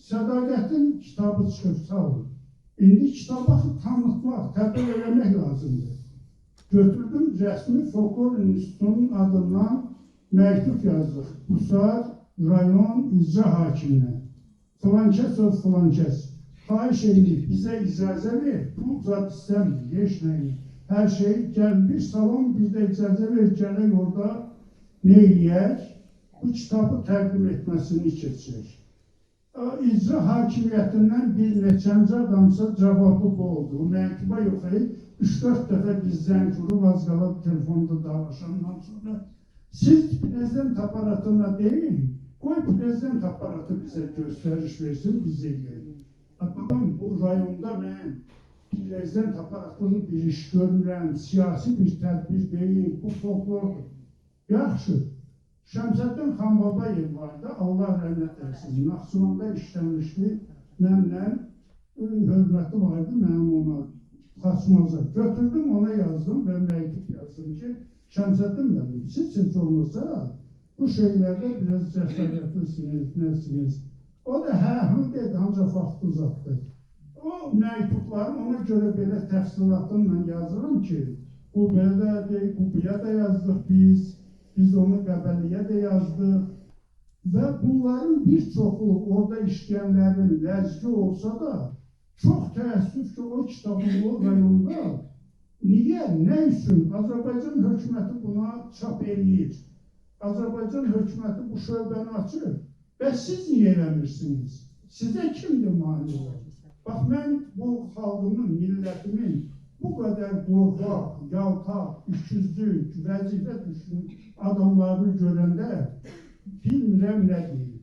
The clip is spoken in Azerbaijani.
Sədaqətin kitabı çıxıb, sağ olun. İndi kitabı tanıtmaq, təbliğ eləmək lazımdır. Götürdüm, rəsmi Folklor İnstitutunun adından məktub yazdıq. Qusar rayon icra hakiminə. Filankəs o filankəs. Xahiş edib, bizə icazə ver, pul zat istəmir, heç nəyi. Hər şey, gəl bir salon, bir də icazə ver, gələk orada nə eləyək? Bu kitabı təqdim etməsini keçək. İcra hakimiyyətindən bir neçənci adamsa cavabı bu oldu. Məktuba yox, 3-4 dəfə bizdən vurub, az qalıb telefonda danışandan sonra siz prezident aparatına deyin, qoy prezident aparatı bizə göstəriş versin, biz eləyək. Babam, bu rayonda mən prezident aparatını bir iş görmürəm, siyasi bir tədbir deyil, bu folklordur. Yaxşı. Şəmsəddin Xanbabayev vardı, Allah rəhmət eləsin. Naxçıvanda işləmişdi, mənlə hörməti vardı, mənim ona Xaçmaza. Götürdüm, ona yazdım və məktub yazdım ki, Şəmsəddin mənim, siz olmasa bu şeylərdə biraz cəsarətlisiniz, nəsiniz. O da hə dedi, ancaq vaxt uzatdı. O məktubları ona görə belə təfsilatınla yazıram ki, bu belə deyil, bu belə də yazdıq biz. Biz onu Qəbəliyə də yazdıq və bunların bir çoxu orada işləyənlərin ləzgi olsa da çox təəssüf ki, o kitabın o rayonda niyə, nə üçün Azərbaycan hökuməti buna çap eləyir? Azərbaycan hökuməti bu şöbəni açır və siz niyə eləmirsiniz? Sizə kimdir mani olur? Bax, mən bu xalqımın, millətimin bu qədər qorxaq, yaltaq, ikizlik, vəzifə düşün adamlarını görəndə bilmirəm nə deyir.